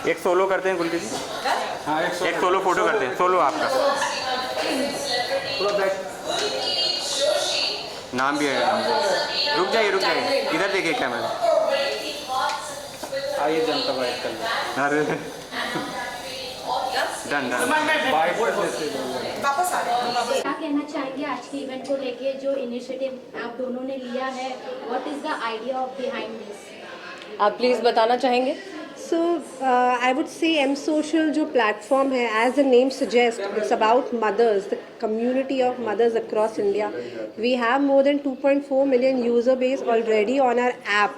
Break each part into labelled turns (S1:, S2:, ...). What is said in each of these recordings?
S1: एक सोलो करते हैं गुलकी जी। हाँ एक सोलो फोटो करते हैं, सोलो आपका नाम भी है। रुक जाइए इधर देखिए कैमरा। आइए जनता बाइट कर। अरे डन
S2: वापस आ रहे
S3: क्या कहना चाहेंगे आज के इवेंट को लेके, जो इनिशिएटिव आप दोनों ने लिया है, what is the idea of behind this?
S4: आप प्लीज़ बताना चाहेंगे।
S5: So I would say M Social जो platform है, as the name suggests, it's about mothers, the community of mothers across India. We have more than 2.4 million user base already on our app.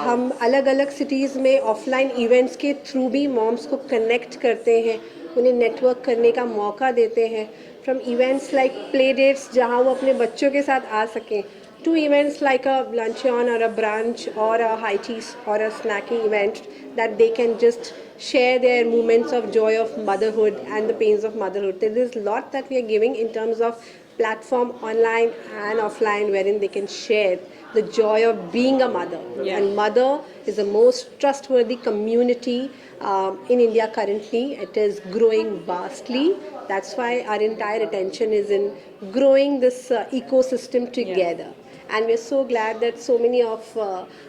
S5: हम अलग अलग cities में offline events के through भी moms को connect करते हैं, उन्हें नेटवर्क करने का मौका देते हैं. From events like play dates जहाँ वो अपने बच्चों के साथ आ सकें, to events like a luncheon or a brunch or a high tea or a snacking event that they can just share their moments of joy of motherhood and the pains of motherhood. There is a lot that we are giving in terms of platform online and offline wherein they can share the joy of being a mother. Yeah. And mother is the most trustworthy community in India currently. It is growing vastly. That's why our entire attention is in growing this ecosystem together. Yeah. And we're so glad that so many of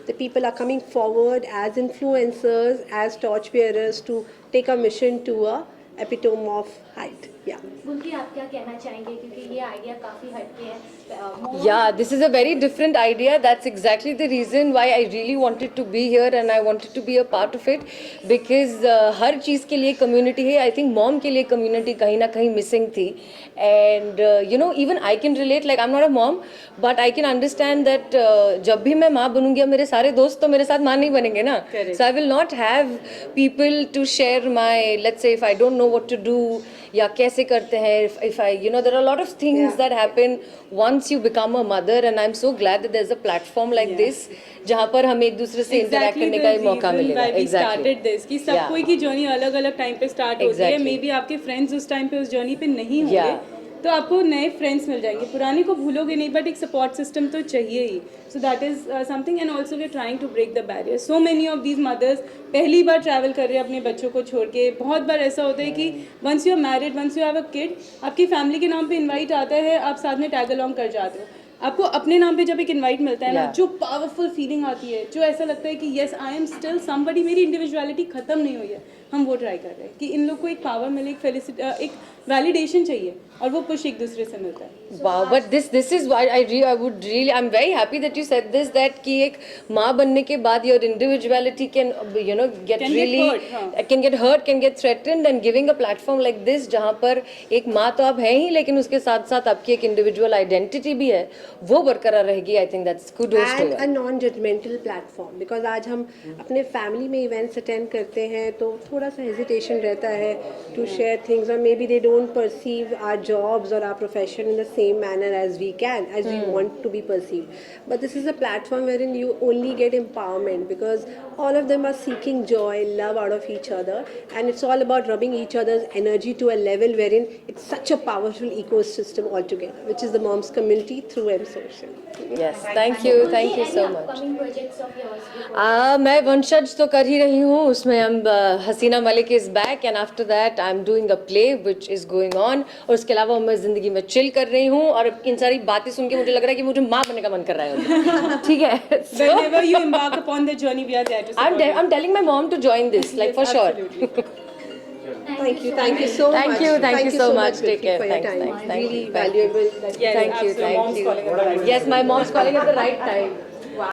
S5: the people are coming forward as influencers, as torchbearers to take a mission to a epitome of height. Yeah.
S3: गुलकी, आप क्या कहना चाहेंगे, क्योंकि ये idea काफ़ी हटके है?
S4: Yeah, this is a very different idea. That's exactly the reason why I really wanted to be here and I wanted to be a part of it, because हर चीज़ के लिए community है. I think mom के लिए community कहीं ना कहीं missing थी. And you know, even I can relate. Like I'm not a mom, but I can understand that जब भी मैं माँ बनूंगी, मेरे सारे दोस्त तो मेरे साथ माँ नहीं बनेंगे ना. So I will not have people to share my, let's say, if I don't know what to do या कैसे करते हैं. If I, you know, there are a lot of things that happen once you become a mother, and I'm so glad that there's a platform like this जहाँ पर हम एक दूसरे से इंटरैक्ट करने का मौका मिलेगा.
S6: Started this कि सब कोई की जर्नी अलग अलग टाइम पे स्टार्ट होती है. मे बी आपके फ्रेंड्स उस टाइम पे उस जर्नी पे नहीं होंगे, तो आपको नए फ्रेंड्स मिल जाएंगे. पुराने को भूलोगे नहीं, बट एक सपोर्ट सिस्टम तो चाहिए ही. So that is something. And also we are trying to break the barrier. So many of these mothers पहली बार ट्रैवल कर रहे हैं अपने बच्चों को छोड़ के. बहुत बार ऐसा होता है कि once you are married, once you have a kid, आपकी फैमिली के नाम पे इन्वाइट आता है, आप साथ में टैग अलॉन्ग कर जाते हो. आपको अपने नाम पे जब एक इनवाइट मिलता है ना, जो पावरफुल फीलिंग आती है, जो ऐसा लगता है कि yes I am still somebody, मेरी इंडिविजुअलिटी खत्म नहीं हुई है. हम वो ट्राई कर रहे हैं कि इन लोग को एक पावर मिले, एक वैलिडेशन चाहिए, और वो पुश एक दूसरे से मिलता है.
S4: Wow, but this is why I'm very happy that you said this, that कि एक माँ बनने के बाद your individuality can, you know, get hurt, can get threatened, and giving a platform like this जहाँ पर एक माँ तो आप हैं ही, लेकिन उसके साथ साथ आपकी एक individual identity भी है, वो बरकरार रहेगी. I think that's kudos to you.
S5: And a non-judgmental platform, because आज हम अपने family में events attend करते हैं तो थोड़ा सा hesitation रहता है to share things, or maybe they don't perceive our jobs or our profession in the same manner as we want to be perceived. But this is a platform wherein you only get empowerment, because all of them are seeking joy, love out of each other, and it's all about rubbing each other's energy to a level wherein it's such a powerful ecosystem altogether, which is the moms community through M Social.
S4: Yes, thank you so much.
S3: Upcoming projects of yours?
S4: मैं वंशज तो कर ही रही हूँ, उसमें हम Hasina Malik is back, and after that I am doing a play which is going on. और उसके अलावा मैं जिंदगी में चिल कर रही हूँ, और इन सारी बातें सुन के मुझे लग रहा है कि मुझे माँ बनने का मन कर रहा है. ठीक है.
S6: Whenever you embark upon the journey, we are there to support you.
S4: I'm telling my mom to join this, like for sure.
S5: Thank you so much.
S4: Thank you so much. Take care.
S5: For your time.
S4: Thanks.
S5: Really valuable.
S6: Yes,
S4: Thank you.
S6: absolutely.
S4: Yes, my mom's calling at the right time.